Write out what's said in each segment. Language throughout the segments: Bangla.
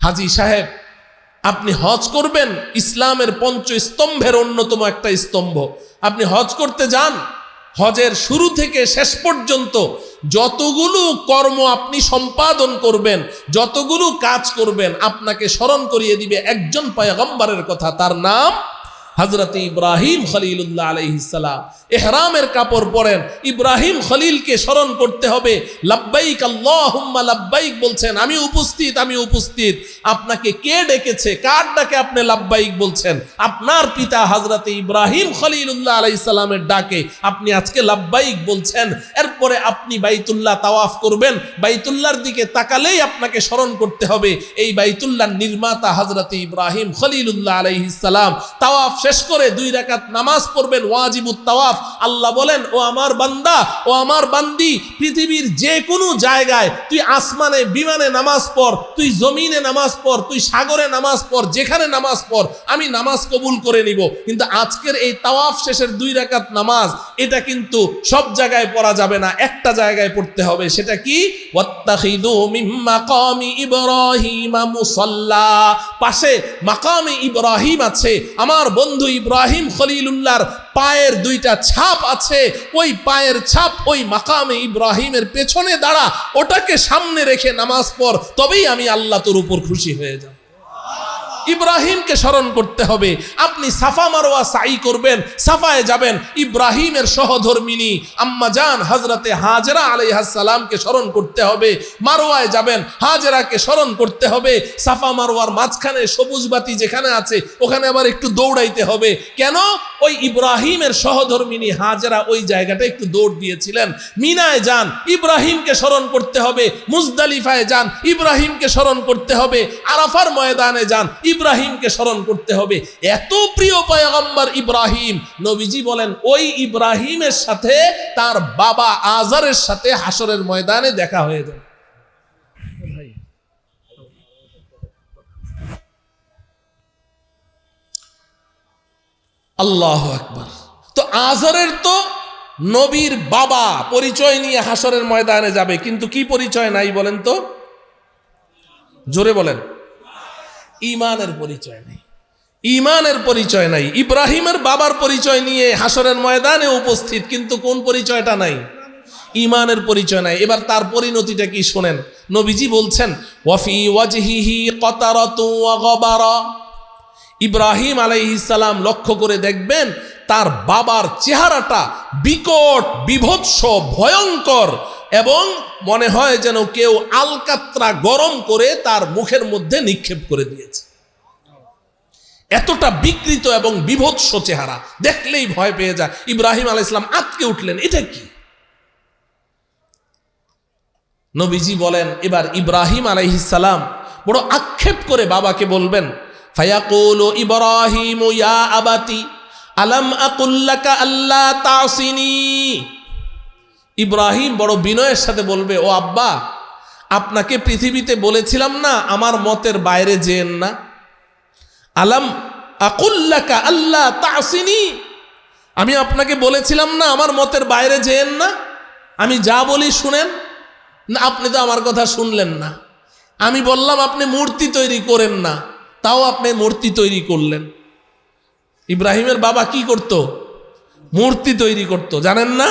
হাজী সাহেব, আপনি হজ করবেন, ইসলামের পঞ্চস্তম্ভের অন্যতম একটা স্তম্ভ। আপনি হজ করতে যান, হজের শুরু থেকে শেষ পর্যন্ত যতগুলো কর্ম আপনি সম্পাদন করবেন, যতগুলো কাজ করবেন, আপনাকে স্মরণ করিয়ে দিবে একজন পয়গম্বরের কথা, তার নাম হযরত ইব্রাহিম খলিলুল্লাহ আলাইহিস সালাম। ইহরামের কাপড় পরেন, ইব্রাহিম খলিলকে স্মরণ করতে হবে। লাব্বাইক আল্লাহুম্মা লাব্বাইক বলছেন, আমি উপস্থিত, আমি উপস্থিত। আপনাকে কে ডেকেছে? কার ডাকে আপনি লাব্বাইক বলছেন? আপনার পিতা হযরত ইব্রাহিম খলিলুল্লাহ আলাইহিস সালামের ডাকে আপনি আজকে লাব্বাইক বলছেন। এরপরে আপনি বাইতুল্লাহ তাওয়াফ করবেন, বাইতুল্লাহর দিকে তাকালেই আপনাকে স্মরণ করতে হবে এই বাইতুল্লাহর নির্মাতা হযরত ইব্রাহিম খলিলুল্লাহ আলাইহিস সালাম। তাওয়াফ শেষ করে 2 রাকাত নামাজ পড়বেন, ওয়াজিবুত তাওয়াফ। আল্লাহ বলেন, ও আমার বান্দা, ও আমার বান্দি, পৃথিবীর যে কোনো জায়গায় তুই আসমানে বিমানে নামাজ পড়, তুই জমিনে নামাজ পড়, তুই সাগরে নামাজ পড়, যেখানে নামাজ পড়, আমি নামাজ কবুল করে নিব। কিন্তু আজকের এই তাওয়াফ শেষের 2 রাকাত নামাজ, এটা কিন্তু সব জায়গায় পড়া যাবে না, একটা জায়গায় পড়তে হবে। সেটা কি? ওয়াত্তাখিযু মিন মাকামি ইব্রাহিম মুসাল্লা। পাশে মাকামে ইব্রাহিম আছে, আমার বন্ধু ইব্রাহিম খলিলুল্লাহর পায়ের 2টা ছাপ আছে। ওই পায়ের ছাপ ওই মাকামে ইব্রাহিমের পেছনে দাঁড়া, ওটাকে সামনে রেখে নামাজ পড়, তবেই আমি আল্লাহ তোর উপর খুশি হয়ে যাব। ইব্রাহিমকে স্মরণ করতে হবে। আপনি সাফা মারওয়া সাই করবেন, সাফায় যাবেন, ইব্রাহিমের সহধর্মিনী আম্মা জান হযরতে হাজেরা আলাইহিস সালামকে স্মরণ করতে হবে। মারওয়ায় যাবেন, হাজেরাকে স্মরণ করতে হবে। সাফা মারওয়ার মাঝখানে সবুজ বাতি যেখানে আছে, ওখানে আবার একটু দৌড়াইতে হবে। কেন? ওই ইব্রাহিমের সহধর্মিনী হাজেরা ওই জায়গাটা একটু দৌড় দিয়েছিলেন। মিনায় যান, ইব্রাহিমকে স্মরণ করতে হবে। মুজদালিফায় যান, ইব্রাহিমকে স্মরণ করতে হবে। আরাফার ময়দানে যান, ইব্রাহিমকে স্মরণ করতে হবে। এত প্রিয় পয়গম্বর ইব্রাহিম, নবীজি বলেন ওই ইব্রাহিমের সাথে তার বাবা আজারের সাথে হাসরের ময়দানে দেখা হয়ে যাবে। আল্লাহু আকবার। তো আজারের তো নবীর বাবা পরিচয় নিয়ে হাসরের ময়দানে যাবে, কিন্তু কি পরিচয় নাই বলেন তো? জোরে বলেন। ঈমানের পরিচয় নাই, ঈমানের পরিচয় নাই। ইব্রাহিমের বাবার পরিচয় নিয়ে হাসরের ময়দানে উপস্থিত, কিন্তু কোন পরিচয়টা নাই? ঈমানের পরিচয় নাই। এবার তার পরিণতিটা কি শোনেন। নবীজি বলছেন, ওয়াফি ওয়াজহিহি কতারাতু ওয়া গবারা। ইব্রাহিম আলাইহিস সালাম লক্ষ্য করে দেখবেন তার বাবার চেহারাটা বিকট, বিভৎস, ভয়ঙ্কর, এবং মনে হয় যেন কেউ আলকাত্রা গরম করে তার মুখের মধ্যে নিক্ষেপ করে দিয়েছে। এতটা বিকৃত এবং বিভৎস চেহারা, দেখলেই ভয় পেয়ে যায়। ইব্রাহিম আলাইহিস সালাম আঁতকে উঠলেন, এটা কি? নবীজি বলেন, এবার ইব্রাহিম আলাইহিস সালাম বড় আক্ষেপ করে বাবাকে বলবেন, ফায়াকুলু ইব্রাহিম ইয়া আবাতি আলাম আকুল লাকা আল্লা তাসিনি। ইব্রাহিম বড় বিনয়ের সাথে বলবে, ও আব্বা, আপনাকে পৃথিবীতে বলেছিলাম না আমার মতের বাইরে যেন না? আলাম আকুল লাকা আল্লা তাসিনি, আমি আপনাকে বলেছিলাম না আমার মতের বাইরে যেন না? আমি যা বলি শুনেন না, আপনি তো আমার কথা শুনলেন না। আমি বললাম আপনি মূর্তি তৈরি করেন না, তাও আপনি মূর্তি তৈরি করলেন। ইব্রাহিমের বাবা কি করত? মূর্তি তৈরি করত, জানেন না?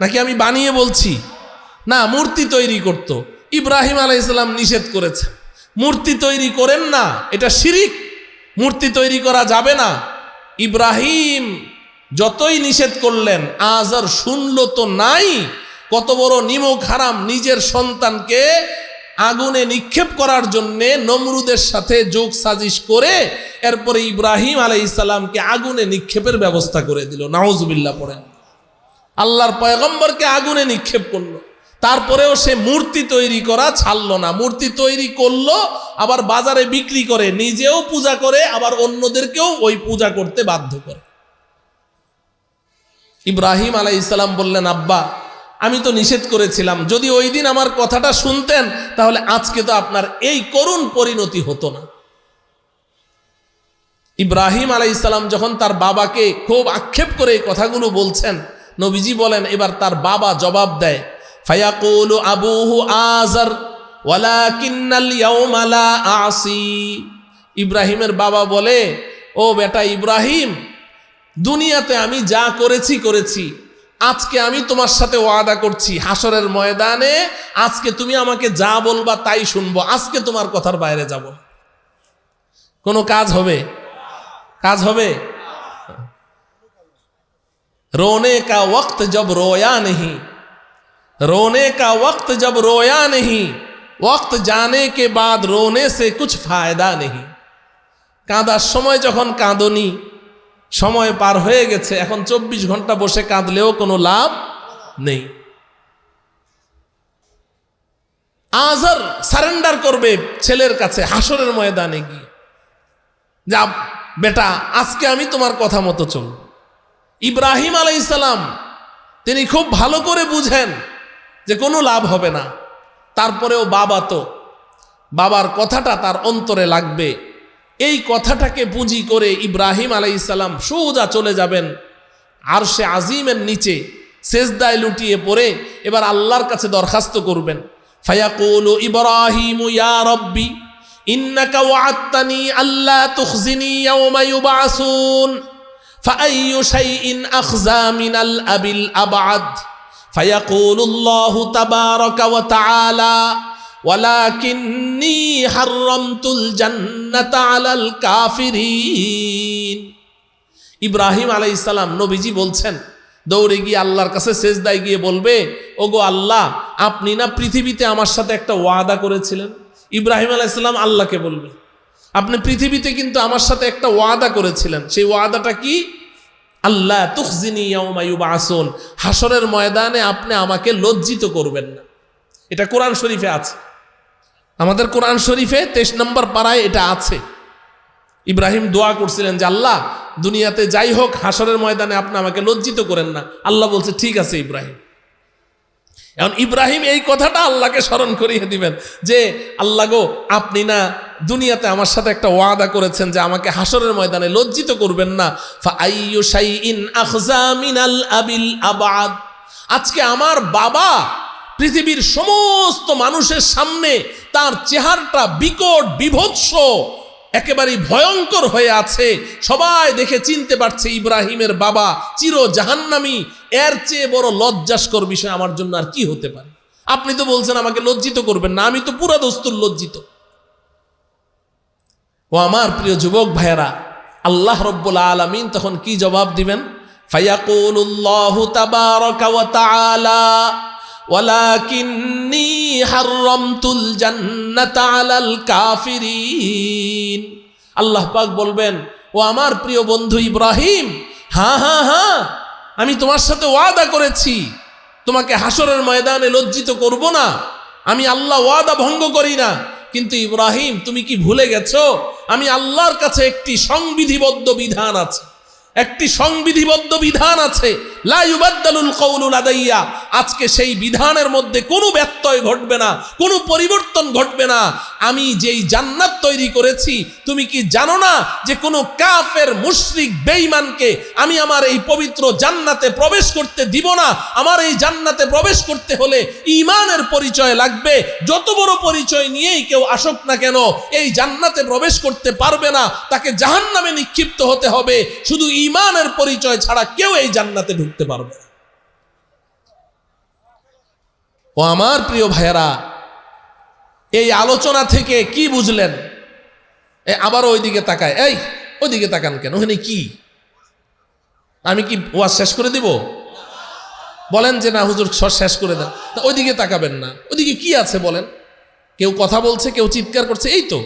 নাকি আমি বানিয়ে বলছি? না, মূর্তি তৈরি করত। ইব্রাহিম আলাইহিস সালাম নিষেধ করেছে, মূর্তি তৈরি করেন না, এটা শিরিক, মূর্তি তৈরি করা যাবে না। ইব্রাহিম যতই নিষেধ করলেন, আজার শুনলো তো নাই। কত বড় নিমক হারাম, নিজের সন্তানকে আগুনে নিক্ষেপ করার জন্যে নমরুদের সাথে যোগ সাজিশ করে এরপরে ইব্রাহিম আলাইহিস সালামকে আগুনে নিক্ষেপের ব্যবস্থা করে দিল। নাউজুবিল্লাহ পড়েন। আল্লাহর পয়গম্বরকে আগুনে নিক্ষেপ করলো, তারপরেও সে মূর্তি তৈরি করা ছাড়লো না। মূর্তি তৈরি করলো, আবার বাজারে বিক্রি করে, নিজেও পূজা করে, আবার অন্যদেরকেও ওই পূজা করতে বাধ্য করে। ইব্রাহিম আলাইহিস সালাম বললেন, আব্বা, আমি তো নিষেধ করেছিলাম, যদি ওই দিন আমার কথাটা শুনতেন তাহলে আজকে তো আপনার এই করুণ পরিণতি হতো না। ইব্রাহিম আলাইহিস সালাম যখন তার বাবাকে খুব আক্ষেপ করে এই কথাগুলো বলছেন, নবীজি বলেন, এবার তার বাবা জবাব দেয়, ফায়াকুলু আবুহু আজার ওয়ালাকিন্নাল ইয়াউমা লা আসি। ইব্রাহিমের বাবা বলে, ও বেটা ইব্রাহিম, দুনিয়াতে আমি যা করেছি, আজকে আমি তোমার সাথে ওয়াদা করছি হাসরের ময়দানে আজকে তুমি আমাকে যা বলবা তাই শুনবো, আজকে তোমার কথার বাইরে যাব না। কোনো কাজ হবে? কাজ হবে? रोने का वक्त जब रोया नहीं, रोने का वक्त जब रोया नहीं, वक्त जाने के बाद रोने से कुछ फायदा नहीं। কাঁদার সময় যখন কাঁদনি, সময় পার হয়ে গেছে, এখন 24 ঘন্টা বসে কাঁদলেও কোনো লাভ নেই। আজর সারেন্ডার করবে ছেলের কাছে হাসরের ময়দানে গিয়ে, যা বেটা আজকে আমি তোমার কথা মতো চলব। ইব্রাহিম আলাইহিস সালাম তিনি খুব ভালো করে বুঝেন যে কোনো লাভ হবে না, তারপরেও বাবা তো, বাবার কথাটা তার অন্তরে লাগবে, এই কথাটাকে পুঁজি করে ইব্রাহিম আলাইহিস সালাম সোজা চলে যাবেন আরশে আজিমের নিচে, সেজদায় লুটিয়ে পড়ে এবার আল্লাহর কাছে দরখাস্ত করবেন। ফায়াকুলু ইব্রাহিমু ইয়া রব্বি ইন্নাকা ওয়া'আদতানি আল্লা তুখজিনি ইয়াওমা ইউবআসুন ফাআইয়ু শাইইন আখযা মিনাল আবিল আবআদ। ফায়াকুলুল্লাহু তাবারাকা ওয়া তাআলা ওয়ালাকিন্নী হাররামতুল জান্নাতা আলাল কাফিরিন। ইব্রাহিম আলাইহিস সালাম নবীজি বলছেন, দৌড়ে গিয়ে আল্লাহর কাছে সেজদায় গিয়ে বলবে, ওগো আল্লাহ, আপনি না পৃথিবীতে আমার সাথে একটা ওয়াদা করেছিলেন। ইব্রাহিম আলাইহিস সালাম আল্লাহকে বলবে, আপনি পৃথিবীতে কিন্তু আমার সাথে একটা ওয়াদা করেছিলেন, সেই ওয়াদাটা কি? আল্লাহ তুখজিনি ইয়াউমা ইউবআসুন, হাসরের ময়দানে আপনি আমাকে লজ্জিত করবেন না। এটা কোরআন শরীফে আছে, আমাদের কোরআন শরীফে 23 নম্বর পারায় এটা আছে। ইব্রাহিম দোয়া করছিলেন যে আল্লাহ, দুনিয়াতে যাই হোক হাসরের ময়দানে আপনি আমাকে লজ্জিত করেন না। আল্লাহ বলছে ঠিক আছে ইব্রাহিম। এখন ইব্রাহিম এই কথাটা আল্লাহকে স্মরণ করিয়ে দিবেন যে আল্লাহ গো, আপনি না দুনিয়াতে আমার সাথে একটা ওয়াদা করেছেন যে আমাকে হাসরের ময়দানে লজ্জিত করবেন না। ফাআইয়ু শাইইন আখযা মিনাল আবিল আবআদ, আজকে আমার বাবা পৃথিবীর সমস্ত মানুষের সামনে তার চেহারাটা বিকট বিভৎস একেবারে ভয়ঙ্কর হয়ে আছে, সবাই দেখে চিনতে পারছে ইব্রাহিমের বাবা চির জাহান্নামী। এর চেয়ে বড় লজ্জাস্কর বিষয় আমার জন্য আর কি হতে পারে? আপনি তো বলছেন আমাকে লজ্জিত করবেন না, আমি তো পুরা দস্তুর লজ্জিত। ও আমার প্রিয় যুবক ভাইয়েরা, আল্লাহ রব্বুল আলামিন তখন কি জবাব দিবেন? ফায়াকুলুল্লাহু তাবারাকা ওয়া তাআলা ওয়ালাকিন্নী হাররামতুল জান্নাতা আলাল কাফিরিন। আল্লাহ পাক বলবেন, ও আমার প্রিয় বন্ধু ইব্রাহিম, হ্যাঁ হ্যাঁ হ্যাঁ, আমি তোমার সাথে ওয়াদা করেছি তোমাকে হাসরের ময়দানে লজ্জিত করব না, আমি আল্লাহ ওয়াদা ভঙ্গ করি না। কিন্তু ইব্রাহিম, তুমি কি ভুলে গেছো আমি আল্লাহর কাছে একটি সংবিধিবদ্ধ বিধান আছে, একটি সংবিধিবদ্ধ বিধান আছে, লা ইউবাদদালুল কওলু লাদাইয়া। আজকে সেই বিধানের মধ্যে কোনো ব্যত্যয় ঘটবে না, কোনো পরিবর্তন ঘটবে না। আমি যেই জান্নাত তৈরি করেছি, তুমি কি জানো না যে কোনো কাফের মুশরিক বেঈমানকে আমি আমার এই পবিত্র জান্নাতে প্রবেশ করতে দিব না। আমার এই জান্নাতে প্রবেশ করতে হলে ঈমানের পরিচয় লাগবে। যত বড় পরিচয় নিয়েই কেউ আসুক না কেন, এই জান্নাতে প্রবেশ করতে পারবে না, তাকে জাহান্নামে নিক্ষিপ্ত হতে হবে। শুধু ঈমানের পরিচয় ছাড়া কেউ এই জান্নাতে ঢুকতে পারবে না। ও আমার প্রিয় ভাইয়েরা, এই আলোচনা থেকে কি বুঝলেন? আবার ওইদিকে তাকায়, এই ওইদিকে তাকান কেন? ওখানে কি? আমি কি ওয়াজ শেষ করে দিব? বলেন যে না হুজুর শেষ করে দেন। ওইদিকে তাকাবেন না, ওইদিকে কি আছে বলেন? কেউ কথা বলছে, কেউ চিৎকার করছে, এই তো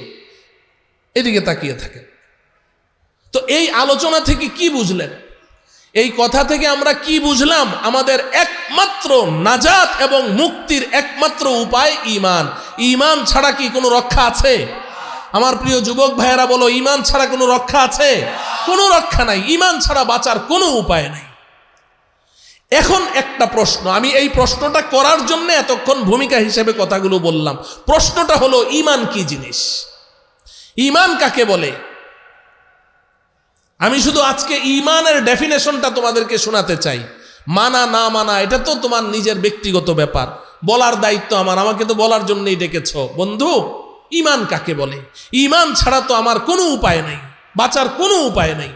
এদিকে তাকিয়ে থাকে। তো এই আলোচনা থেকে কি বুঝলেন? এই কথা থেকে আমরা কি বুঝলাম? আমাদের একমাত্র নাজাত এবং মুক্তির একমাত্র উপায় ঈমান। ঈমান ছাড়া কি কোনো রক্ষা আছে? আমার প্রিয় যুবক ভাইয়েরা বলো, ঈমান ছাড়া কোনো রক্ষা আছে? কোনো রক্ষা নাই। ঈমান ছাড়া বাঁচার কোনো উপায় নাই। এখন একটা প্রশ্ন, আমি এই প্রশ্নটা করার জন্য এতক্ষণ ভূমিকা হিসেবে কথাগুলো বললাম। প্রশ্নটা হলো, ঈমান কি জিনিস? ঈমান কাকে বলে? আমি শুধু আজকে ঈমানের ডেফিনেশনটা তোমাদেরকে শোনাতে চাই। মানা না মানা এটা তো তোমার নিজের ব্যক্তিগত ব্যাপার। বলার দায়িত্ব আমার, আমাকে তো বলার জন্যই ডেকেছ। বন্ধু, ঈমান কাকে বলে? ঈমান ছাড়া তো আমার কোনো উপায় নাই, বাঁচার কোনো উপায় নাই।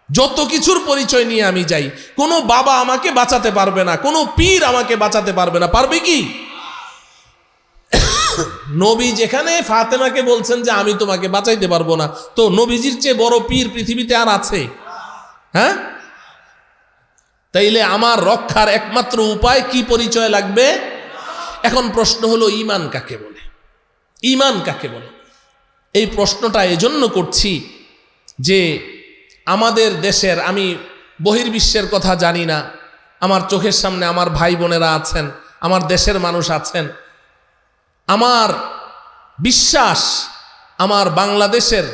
যত কিছুর পরিচয় নিয়ে আমি যাই, কোনো বাবা আমাকে বাঁচাতে পারবে না, কোনো পীর আমাকে বাঁচাতে পারবে না। পারবে কি? নবী যেখানে ফাতেমাকে বলছেন যে আমি তোমাকে বাঁচাইতে পারবো না, তো নবীজির চেয়ে বড় পীর পৃথিবীতে আর আছে? হ্যাঁ? তাইলে আমার রক্ষার একমাত্র উপায় কি, পরিচয় লাগবে? এখন প্রশ্ন হলো, ঈমান কাকে বলে? ঈমান কাকে বলে? এই প্রশ্নটা এজন্য করছি যে আমাদের দেশের, আমি বহির্বিশ্বের কথা জানি না, আমার চোখের সামনে আমার ভাই বোনেরা আছেন, আমার দেশের মানুষ আছেন। আমার বিশ্বাস আমার বাংলাদেশের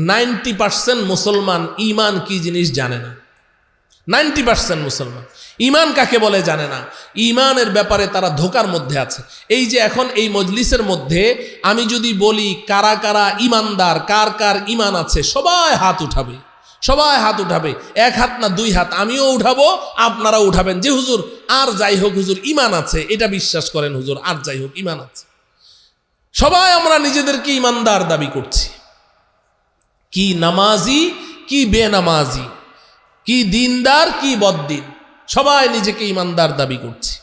90% মুসলমান ঈমান কি জিনিস জানে না। 90% মুসলমান ঈমান কাকে বলে জানে না। ঈমানের ব্যাপারে তারা ধোকার মধ্যে আছে। এই যে এখন এই মজলিসের মধ্যে আমি যদি বলি কারা কারা ঈমানদার, কার কার ঈমান আছে, সবাই হাত উঠাবে, সবাই হাত উঠাবে। এক হাত না দুই হাত, আমিও উঠাবো, আপনারা উঠাবেন যে হুজুর আর যাই হোক হুজুর ঈমান আছে, এটা বিশ্বাস করেন হুজুর, আর যাই হোক ঈমান আছে। সবাই আমরা নিজেদেরকে ঈমানদার দাবি করছি। কি নামাজি, কি বেনামাজি, কি দিনদার, কি বদ্দিন, সবাই নিজেকে ঈমানদার দাবি করছি।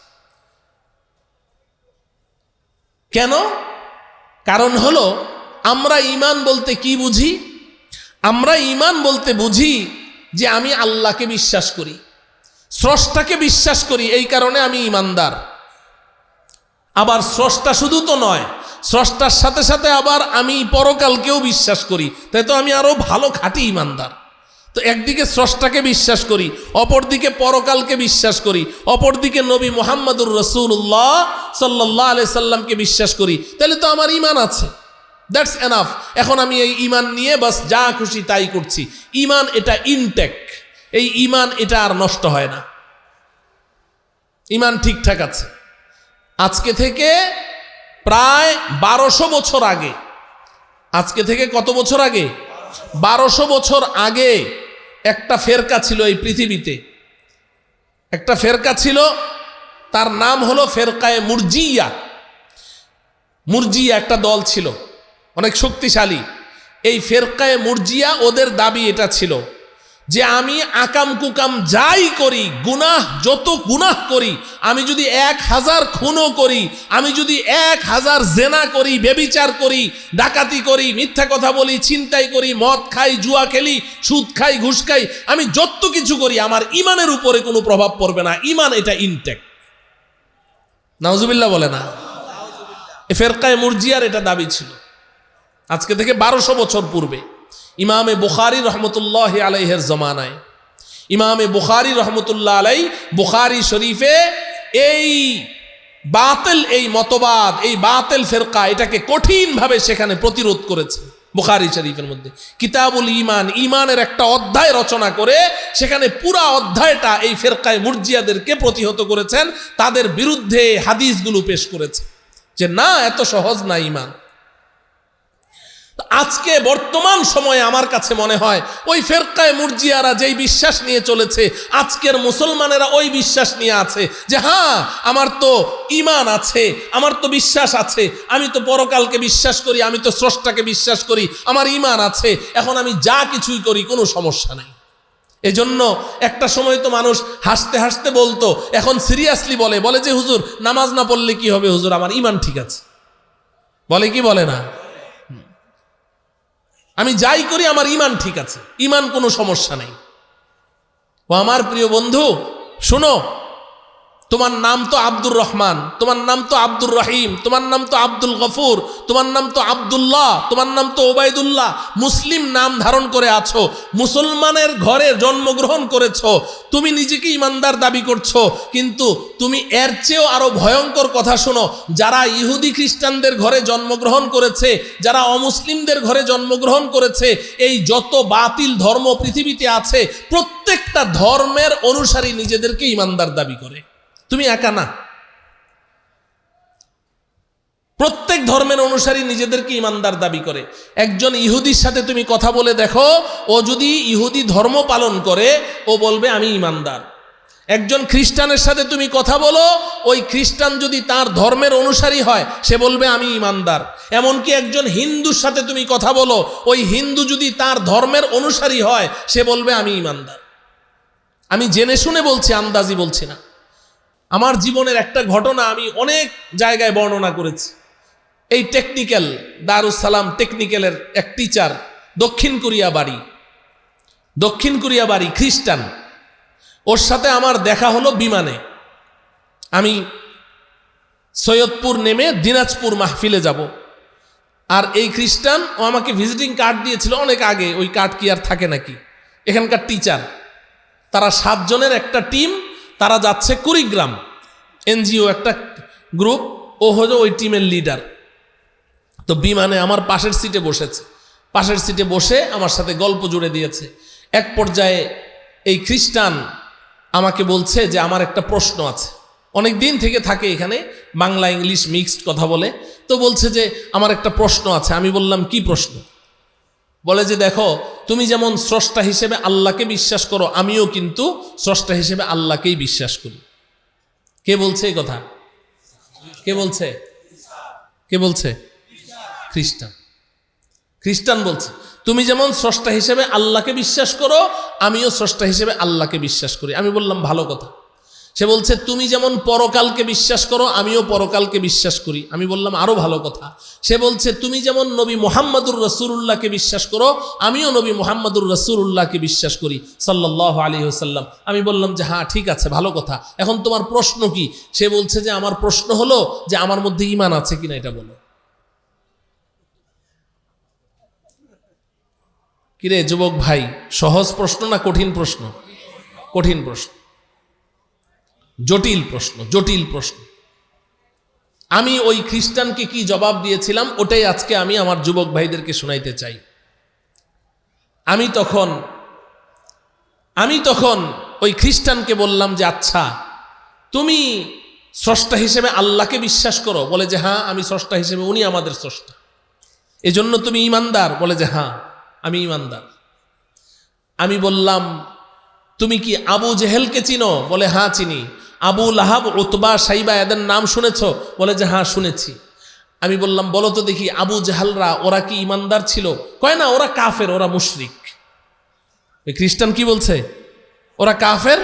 কেন? কারণ হলো, আমরা ঈমান বলতে কি বুঝি? আমরা ঈমান বলতে বুঝি যে আমি আল্লাহকে বিশ্বাস করি, স্রষ্টাকে বিশ্বাস করি, এই কারণে আমি ঈমানদার। আবার স্রষ্টা শুধু তো নয়, স্রষ্টার সাথে সাথে আবার আমি পরকালকেও বিশ্বাস করি, তাই তো আমি আরো ভালো খাঁটি ঈমানদার। তো একদিকে স্রষ্টাকে বিশ্বাস করি, অপরদিকে পরকালকে বিশ্বাস করি, অপরদিকে নবী মুহাম্মদুর রাসূলুল্লাহ সাল্লাল্লাহু আলাইহি সাল্লামকে বিশ্বাস করি, তাহলে তো আমার ঈমান আছে। That's enough. এখন আমি এই ঈমান নিয়ে বাস যা খুশি তাই করছি। ঈমান এটা ইনটেক, এই ঈমান এটা আর নষ্ট হয় না, ঈমান ঠিকঠাক আছে। আজকে থেকে প্রায় 1200 বছর আগে, আজকে থেকে কত বছর আগে? 1200 বছর আগে একটা ফেরকা ছিল এই পৃথিবীতে, একটা ফেরকা ছিল, তার নাম হলো ফেরকায়ে মুরজিয়া। মুরজিয়া একটা দল ছিল, অনেক শক্তিশালী। এই ফেরকায়ে মুরজিয়া, ওদের দাবি এটা ছিল যে আমি আকাম কুকাম যাই করি, গুনাহ যত গুনাহ করি, আমি যদি 1000 খুনও করি, আমি যদি 1000 জেনা করি, বেবিচার করি, ডাকাতি করি, মিথ্যা কথা বলি, ছিনতাই করি, মদ খাই, জুয়া খেলি, সুদ খাই, ঘুষ খাই, আমি যত কিছু করি, আমার ঈমানের উপরে কোনো প্রভাব পড়বে না। ঈমান এটা ইনটেক। নাউজুবিল্লাহ বলে না? এই ফেরকায়ে মুরজিয়ার এটা দাবি ছিল আজকে থেকে 1200 বছর পূর্বে। ইমামে বুখারী রহমতুল্লাহ আলাইহের জমানায়, ইমামে বুখারী রহমতুল্লাহ আলাই বুখারী শরীফে এই বাতিল, এই মতবাদ, এই বাতিল ফেরকা, এটাকে কঠিনভাবে সেখানে প্রতিরোধ করেছে। বুখারী শরীফের মধ্যে কিতাবুল ঈমান, ঈমানের একটা অধ্যায় রচনা করে সেখানে পুরা অধ্যায়টা এই ফেরকায়ে মুরজিয়াদেরকে প্রতিহত করেছেন, তাদের বিরুদ্ধে হাদিসগুলো পেশ করেছে যে না, এত সহজ না ঈমান। আজকে বর্তমান সময়ে আমার কাছে মনে হয় ওই ফেরকায়ে মুরজিয়ারা যেই বিশ্বাস নিয়ে চলেছে, আজকের মুসলমানেরা ওই বিশ্বাস নিয়ে আছে যে হ্যাঁ, আমার তো ঈমান আছে, আমার তো বিশ্বাস আছে, আমি তো পরকালকে বিশ্বাস করি, আমি তো স্রষ্টাকে বিশ্বাস করি, আমার ঈমান আছে, এখন আমি যা কিছুই করি কোনো সমস্যা নাই। এজন্য একটা সময় তো মানুষ হাসতে হাসতে বলতো, এখন সিরিয়াসলি বলে যে হুজুর নামাজ না পড়লে কি হবে হুজুর, আমার ঈমান ঠিক আছে। বলে কি বলে না? আমি যাই করি আমার ঈমান ঠিক আছে, ঈমান কোনো সমস্যা নেই। ও আমার প্রিয় বন্ধু, শোনো, তোমার নাম তো আব্দুর রহমান, তোমার নাম তো আব্দুর রহিম, তোমার নাম তো আব্দুল গফুর, তোমার নাম তো আব্দুল্লাহ, তোমার নাম তো ওবায়দুল্লাহ, মুসলিম নাম ধারণ করে আছো, মুসলমানের ঘরে জন্মগ্রহণ করেছো, তুমি নিজেকে ঈমানদার দাবি করছো, কিন্তু তুমি এর চেয়েও আরো ভয়ঙ্কর কথা শোনো, যারা ইহুদি খ্রিস্টানদের ঘরে জন্মগ্রহণ করেছে, যারা অমুসলিমদের ঘরে জন্মগ্রহণ করেছে, এই যত বাতিল ধর্ম পৃথিবীতে আছে, প্রত্যেকটা ধর্মের অনুসারী নিজেদেরকে ঈমানদার দাবি করে। তুমি একা না, প্রত্যেক ধর্মের অনুসারী নিজেদেরকে ঈমানদার দাবি করে। একজন ইহুদির সাথে তুমি কথা বলে দেখো, ও যদি ইহুদি ধর্ম পালন করে ও বলবে আমি ঈমানদার। একজন খ্রিস্টানের সাথে তুমি কথা বলো, ওই খ্রিস্টান যদি তার ধর্মের অনুসারী হয় সে বলবে আমি ইমানদার। এমনকি একজন হিন্দুর সাথে তুমি কথা বলো, ওই হিন্দু যদি তার ধর্মের অনুসারী হয় সে বলবে আমি ইমানদার। আমি জেনে শুনে বলছি, আন্দাজি বলছি না। আমার জীবনের একটা ঘটনা আমি অনেক জায়গায় বর্ণনা করেছি। এই টেকনিক্যাল দারুস সালাম টেকনিক্যালের এক টিচার, দক্ষিণ কোরিয়া বাড়ি, খ্রিস্টান। ওর সাথে আমার দেখা হলো বিমানে। আমি সৈয়দপুর নেমে দিনাজপুর মাহফিলে যাব। আর এই খ্রিস্টান ও আমাকে ভিজিটিং কার্ড দিয়েছিল অনেক আগে, ওই কার্ড কি আর থাকে নাকি। এখানকার টিচার, তারা 7 জনের একটা টিম, তারা যাচ্ছে কুড়িগ্রাম, এনজিও একটা গ্রুপ, ও হলো ওই টিমের লিডার। তো বিমানে আমার পাশের সিটে বসেছে, পাশের সিটে বসে আমার সাথে গল্প জুড়ে দিয়েছে। এক পর্যায়ে এই খ্রিস্টান আমাকে বলছে যে আমার একটা প্রশ্ন আছে। অনেক দিন থেকে থাকে এখানে, বাংলা ইংলিশ মিক্সড কথা বলে। তো বলছে যে আমার একটা প্রশ্ন আছে। আমি বললাম কি প্রশ্ন? বলে যে দেখো, তুমি যেমন স্রষ্টা হিসেবে আল্লাহকে বিশ্বাস করো, আমিও কিন্তু স্রষ্টা হিসেবে আল্লাহকেই বিশ্বাস করি। কে বলছে এই কথা? কে বলছে? খ্রিস্টান বলছে তুমি যেমন স্রষ্টা হিসেবে আল্লাহকে বিশ্বাস করো, আমিও স্রষ্টা হিসেবে আল্লাহকে বিশ্বাস করি। আমি বললাম ভালো কথা। সে বলছে তুমি যেমন পরকালকে বিশ্বাস করো, আমিও পরকালকে বিশ্বাস করি। আমি বললাম আরো ভালো কথা। সে বলছে তুমি যেমন নবী মুহাম্মদুর রাসূলুল্লাহকে বিশ্বাস করো, আমিও নবী মুহাম্মদুর রাসূলুল্লাহকে বিশ্বাস করি সাল্লাল্লাহু আলাইহি ওয়াসাল্লাম। আমি বললাম যে হ্যাঁ ঠিক আছে, ভালো কথা। এখন তোমার প্রশ্ন কি? সে বলছে যে আমার প্রশ্ন হলো যে আমার মধ্যে ঈমান আছে কিনা এটা বলো। কিরে যুবক ভাই, সহজ প্রশ্ন না কঠিন প্রশ্ন? কঠিন প্রশ্ন, জটিল প্রশ্ন। আমি ওই খ্রিস্টানকে কি জবাব দিয়েছিলাম ওটাই আজকে আমি আমার যুবক ভাইদেরকে শোনাইতে চাই। আমি তখন ওই খ্রিস্টানকে বললাম যে আচ্ছা, তুমি স্রষ্টা হিসেবে আল্লাহকে বিশ্বাস করো? বলে যে হ্যাঁ আমি স্রষ্টা হিসেবে, উনি আমাদের স্রষ্টা। এজন্য তুমি ঈমানদার? বলে যে হ্যাঁ আমি ঈমানদার। আমি বললাম তুমি কি আবু জেহেলকে চিনো? বলে হ্যাঁ চিনি। আবু লাহাব, উতবা, সাইবা এদের নাম শুনেছো? বলে যে হ্যাঁ শুনেছি। আমি বললাম বলো তো দেখি আবু জাহালরা ওরা কি ঈমানদার ছিল? কয় না, ওরা কাফের, ওরা মুশরিক। ওই খ্রিস্টান কি বলছে? ওরা কাফের,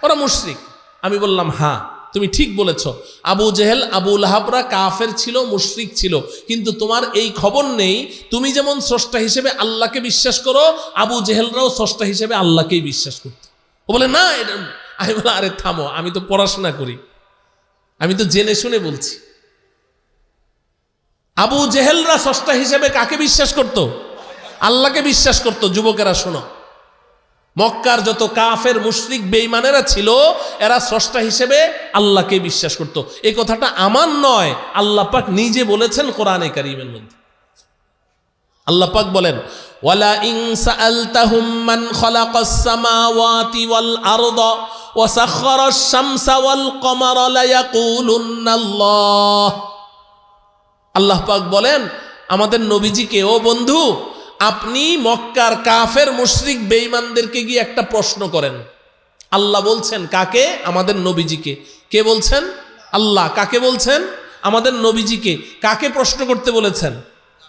ওরা মুশরিক। আমি বললাম হ্যাঁ তুমি ঠিক বলেছ, আবু জেহেল, আবু লাহাবরা কাফের ছিল, মুশরিক ছিল, কিন্তু তোমার এই খবর নেই তুমি যেমন স্রষ্টা হিসেবে আল্লাহকে বিশ্বাস করো, আবু জেহেলরাও স্রষ্টা হিসেবে আল্লাহকেই বিশ্বাস করত। ও বলে না এটা। আমি বলে আরে থামো, আমি তো পড়াশোনা করি, আমি তো জেনে শুনে বলছি। আবু জেহেলরা স্রষ্টা হিসেবে কাকে বিশ্বাস করত? আল্লাহকে বিশ্বাস করত। যুবকেরা শোনো, মক্কার যত কাফের মুশরিক বেঈমানেরা ছিল এরা স্রষ্টা হিসেবে আল্লাহকে বিশ্বাস করত। এই কথাটা আমার নয়, আল্লাহ পাক নিজে বলেছেন কোরআনে কারীমের মধ্যে। আল্লাহ পাক বলেন ওয়ালা ইন সাআলতাহুম মান খালাকাস সামাওয়াতি ওয়াল আরদা ওয়া সাখখারাশ শামসা ওয়াল কমারা লা ইয়াকুলুন্নাল্লাহ। আল্লাহ পাক বলেন আমাদের নবীজিকে, ও বন্ধু আপনি মক্কার কাফের মুশরিক বেঈমানদেরকে গিয়ে একটা প্রশ্ন করেন। আল্লাহ বলছেন কাকে? আমাদের নবীজিকে। কে বলছেন? আল্লাহ। কাকে বলছেন? আমাদের নবীজিকে। কাকে প্রশ্ন করতে বলেছেন?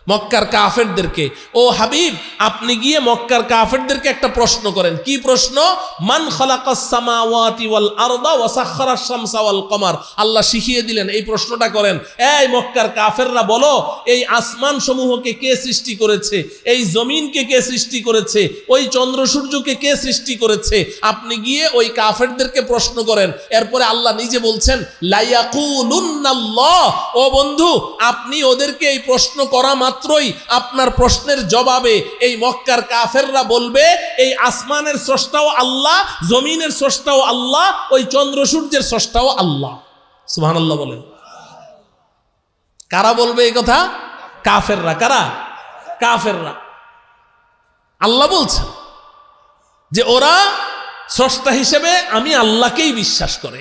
মক্কার কাফেরদেরকে। ও হাবিব আপনি গিয়ে মক্কার কাফেরদেরকে একটা প্রশ্ন করেন। কি প্রশ্ন? মান খালাকাস সামাওয়াতি ওয়াল আরদা ওয়া সাখখারাশ শামসা ওয়াল কমার। আল্লাহ শিখিয়ে দিলেন এই প্রশ্নটা করেন। এই মক্কার কাফেররা বলো, এই আসমান সমূহকে কে সৃষ্টি করেছে? এই জমিনকে কে সৃষ্টি করেছে? ওই চন্দ্র সূর্যকে কে সৃষ্টি করেছে? আপনি গিয়ে ওই কাফেরদেরকে প্রশ্ন করেন। এরপরে আল্লাহ নিজে বলছেন লা ইয়াকুলুন্নাল্লাহ। ও বন্ধু আপনি ওদেরকে এই প্রশ্ন করা মাত্রই আপনার প্রশ্নের জবাবে এই মক্কার কাফেররা বলবে এই আসমানের স্রষ্টাও আল্লাহ, জমিনের স্রষ্টাও আল্লাহ, ওই চন্দ্র সূর্যের স্রষ্টাও আল্লাহ। সুবহানাল্লাহ বলেন। কারা বলবে এই কথা? কাফেররা। কারা? কাফেররা। আল্লাহ বলছেন যে ওরা স্রষ্টা হিসেবে আমি আল্লাহকেই বিশ্বাস করে।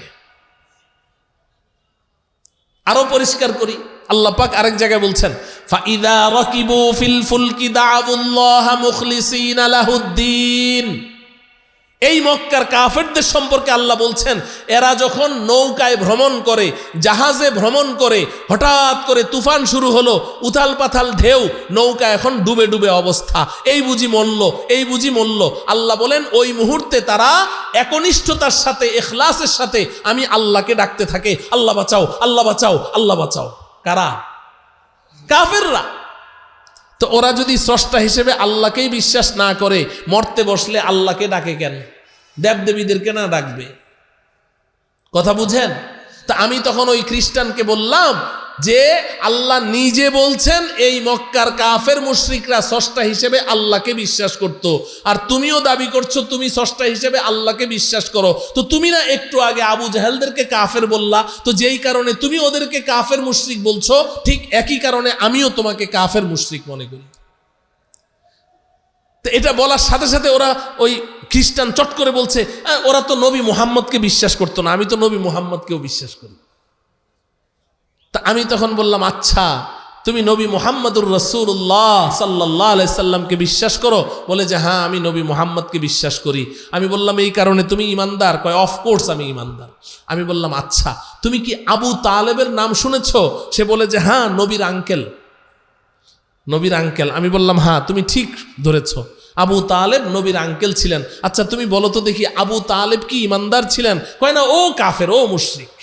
আরো পরিষ্কার করি, আল্লাহ পাক আরেক জায়গায় বলছেন ফাইদা রাকিবু ফিল ফুলকি দাউল্লাহ মুখলিসিনা লাহুদ্দিন। এই মক্কার কাফেরদের সম্পর্কে আল্লাহ বলছেন, এরা যখন নৌকায় ভ্রমণ করে, জাহাজে ভ্রমণ করে, হঠাৎ করে তুফান শুরু হলো, উথাল পাথাল ঢেউ, নৌকা এখন ডুবে ডুবে অবস্থা, এই বুঝি মরল, এই বুঝি মরল। আল্লাহ বলেন ওই মুহূর্তে তারা একনিষ্ঠতার সাথে, ইখলাসের সাথে আমি আল্লাহকে ডাকতে থাকে, আল্লাহ বাঁচাও, আল্লাহ বাঁচাও, আল্লাহ বাঁচাও। কারা? কাফেররা। তো ওরা যদি স্রষ্টা হিসেবে আল্লাহকেই বিশ্বাস না করে, মরতে বসলে আল্লাহকে ডাকে কেন? দেবদেবীদেরকে না ডাকবে? কথা বুঝেন? তা আমি তখন ওই খ্রিস্টানকে বললাম যে আল্লাহ নিজে বলছেন এই মক্কার কাফের মুশরিকরা স্রষ্টা হিসেবে আল্লাহকে বিশ্বাস করত, আর তুমিও দাবি করছো তুমি স্রষ্টা হিসেবে আল্লাহকে বিশ্বাস করো। তো তুমি না একটু আগে আবু জাহেলদেরকে কাফের বললা, তো যেই কারণে তুমি ওদেরকে কাফের মুশরিক বলছো, ঠিক একই কারণে আমিও তোমাকে কাফের মুশরিক মনে করি। তো এটা বলার সাথে সাথে ওরা, ওই খ্রিস্টান চট করে বলছে ওরা তো নবী মুহাম্মদকে বিশ্বাস করতো না, আমি তো নবী মুহাম্মদকেও বিশ্বাস করি। তা আমি তখন বললাম, আচ্ছা তুমি নবী মুহাম্মদুর রাসূলুল্লাহ সাল্লাল্লাহু আলাইহি সাল্লামকে বিশ্বাস করো? বলে যে হ্যাঁ আমি নবী মুহাম্মদকে বিশ্বাস করি। আমি বললাম এই কারণে তুমি ঈমানদার? কয় অফকোর্স আমি ঈমানদার। আমি বললাম আচ্ছা তুমি কি আবু তালেবের নাম শুনেছো? সে বলে যে হ্যাঁ নবীর আঙ্কেল, নবীর আঙ্কেল। আমি বললাম হ্যাঁ তুমি ঠিক ধরেছো, আবু তালেব নবীর আঙ্কেল ছিলেন। আচ্ছা তুমি বলো তো দেখি আবু তালেব কি ঈমানদার ছিলেন? কয় না ও কাফের, ও মুশরিক।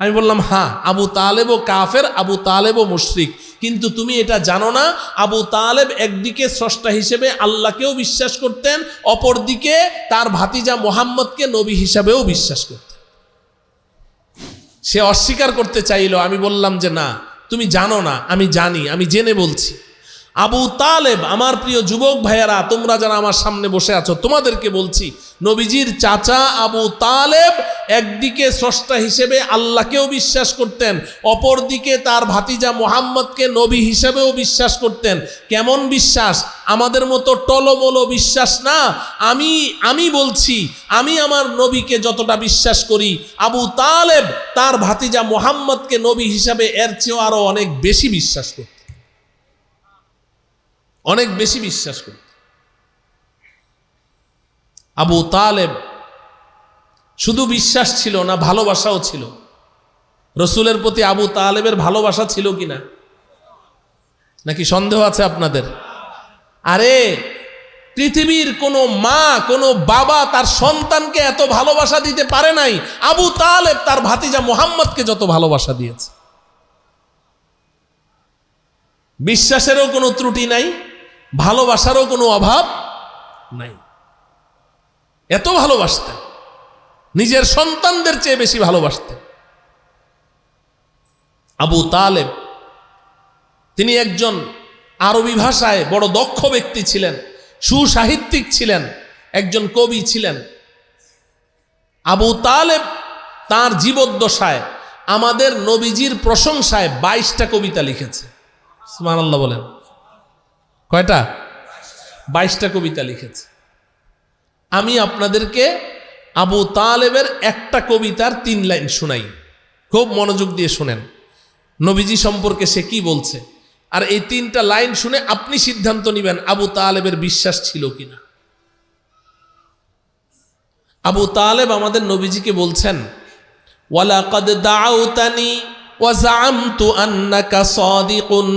আমি বললাম হ্যাঁ আবু তালেবও কাফের, আবু তালেবও মুশরিক, কিন্তু তুমি এটা জানো না আবু তালেব একদিকে স্রষ্টা হিসেবে আল্লাহকেও বিশ্বাস করতেন, অপরদিকে তার ভাতিজা মুহাম্মদকে নবী হিসাবেও বিশ্বাস করতেন। সে অস্বীকার করতে চাইল। আমি বললাম যে না তুমি জানো না, আমি জানি, আমি জেনে বলছি। আবু তালেব, আমার প্রিয় যুবক ভাইয়েরা, তোমরা যারা আমার সামনে বসে আছো তোমাদেরকে বলছি, নবীজির চাচা আবু তালেব একদিকে স্রষ্টা হিসেবে আল্লাহকেও বিশ্বাস করতেন, অপরদিকে তার ভাতিজা মুহাম্মদকে নবী হিসেবেও বিশ্বাস করতেন। কেমন বিশ্বাস? আমাদের মতো টলমলো বিশ্বাস না। আমি বলছি, আমি আমার নবীকে যতটা বিশ্বাস করি, আবু তালেব তার ভাতিজা মুহাম্মদকে নবী হিসাবে এর চেয়েও আরো অনেক বেশি বিশ্বাস করতেন, অনেক বেশি বিশ্বাস করত। আবু তালেব শুধু বিশ্বাস ছিল না, ভালোবাসাও ছিল। রসুলের প্রতি আবু তালেবের ভালোবাসা ছিল কিনা, নাকি সন্দেহ আছে আপনাদের? আরে পৃথিবীর কোনো মা, কোনো বাবা তার সন্তানকে এত ভালোবাসা দিতে পারে নাই আবু তালেব তার ভাতিজা মুহাম্মদকে যত ভালোবাসা দিয়েছে। বিশ্বাসেরও কোনো ত্রুটি নাই, ভালোবাসারও কোনো অভাব নাই। এত ভালোবাসতেন, নিজের সন্তানদের চেয়ে বেশি ভালোবাসতেন। আবু তালেব তিনি একজন আরবি ভাষায় বড় দক্ষ ব্যক্তি ছিলেন, সুসাহিত্যিক ছিলেন, একজন কবি ছিলেন। আবু তালেব তার জীবদ্দশায় আমাদের নবীজির প্রশংসায় 22টা কবিতা লিখেছে। সুবহানাল্লাহ বলেন। কয়টা? 22টা কবিতা লিখেছে। আমি আপনাদেরকে আবু তালেবের একটা কবিতার 3 লাইন শোনাই, খুব মনোযোগ দিয়ে শুনেন নবীজি সম্পর্কে সে কি বলছে। আর এই 3টা লাইন শুনে আপনি সিদ্ধান্ত নেবেন আবু তালেবের বিশ্বাস ছিল কিনা। আবু তালেব আমাদের নবীজিকে বলছেন, ওয়ালাকাদ দাউতানি ওয়া জাআমতু আন্নাকা সাদিকুন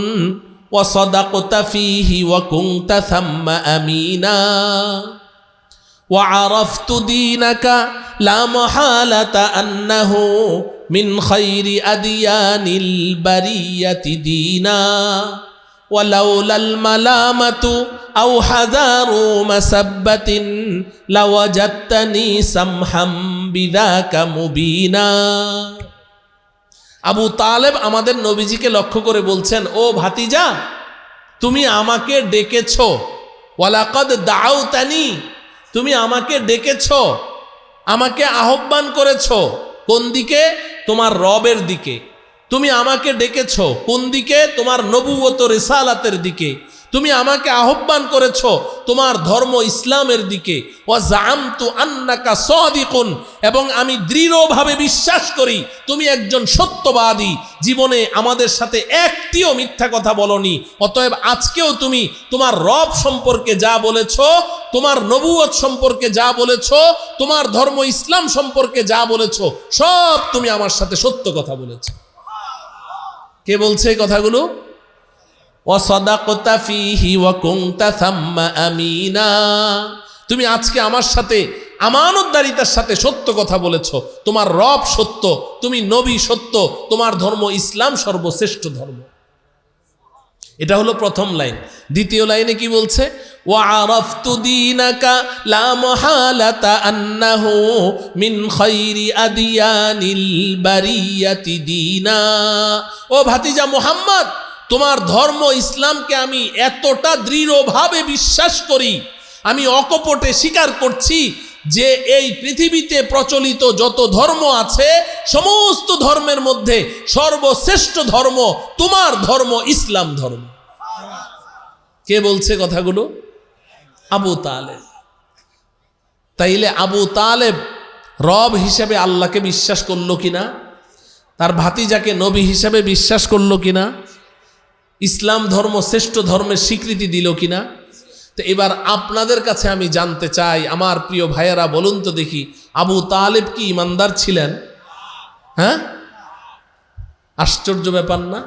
ওয়া সাদাকতা ফীহি ওয়া কুনতা থাম্মা আমিনা ওয়া আরাফতু দীনাকা লা মাহালাতা আন্নাহু মিন খায়রি আদিয়ানিল বারিয়াতি দীনা ওয়া লাউলাল মালামাতু আও হাযারু মাসাব্বাতিন লাওয়াজাদতানি সামহাম বিযাকা মুবিনা। আবু তালেব আমাদের নবীজিকে লক্ষ্য করে বলছেন, ও ভাতিজা তুমি আমাকে ডেকেছো, ওয়ালাকাদ দাউতানি, তুমি আমাকে ডেকেছো, আমাকে আহ্বান করেছো। কোন দিকে? তোমার রবের দিকে। তুমি আমাকে ডেকেছো কোন দিকে? তোমার নবুয়ত রিসালাতের দিকে। তুমি আমাকে আহ্বান করেছো তোমার ধর্ম ইসলামের দিকে, ওয়া জাআমতু আন্নাকা সাদিকুন, এবং আমি দৃঢ়ভাবে বিশ্বাস করি তুমি একজন সত্যবাদী, জীবনে আমাদের সাথে একটিও মিথ্যা কথা বলনি। অতএব আজকেও তুমি তোমার রব সম্পর্কে যা বলেছো, তোমার নবুয়ত সম্পর্কে যা বলেছো, তোমার ধর্ম ইসলাম সম্পর্কে যা বলেছো, সব তুমি আমার সাথে সত্য কথা বলেছো। কে বলছে এই কথাগুলো? ওয়াসাদাকতা ফীহি ওয়া কুনতা সাম্মা আমিনা, তুমি আজকে আমার সাথে আমানতদারিতার সাথে সত্য কথা বলেছো। তোমার রব সত্য, তুমি নবী সত্য, তোমার ধর্ম ইসলাম সর্বশ্রেষ্ঠ ধর্ম। এটা হলো প্রথম লাইন। দ্বিতীয় লাইনে কি বলছে? ওয়া আরাফতু দীনাকা লা মুহালাতা আন্নাহু মিন খায়রি আদিয়ানিল বারিয়াতি দীনা। ও ভাতিজা মুহাম্মদ, তোমার ধর্ম ইসলামকে আমি এতটা দৃঢ়ভাবে বিশ্বাস করি, আমি অকপটে স্বীকার করছি যে এই পৃথিবীতে প্রচলিত যত ধর্ম আছে সমস্ত ধর্মের মধ্যে সর্বশ্রেষ্ঠ ধর্ম তোমার ধর্ম ইসলাম ধর্ম। কে বলছে কথাগুলো? আবু তালেব। তাইলে আবু তালেব রব হিসেবে আল্লাহকে বিশ্বাস করলো কিনা? তার ভাতিজাকে নবী হিসেবে বিশ্বাস করলো কিনা? ইসলাম ধর্ম শ্রেষ্ঠ ধর্মের স্বীকৃতি দিল কিনা? তো এবার আপনাদের কাছে আমি জানতে চাই, আমার প্রিয় ভাইয়েরা, বলুন তো দেখি, আবু তালেব কি ইমানদার ছিলেন? হ্যাঁ, আশ্চর্য ব্যাপার না?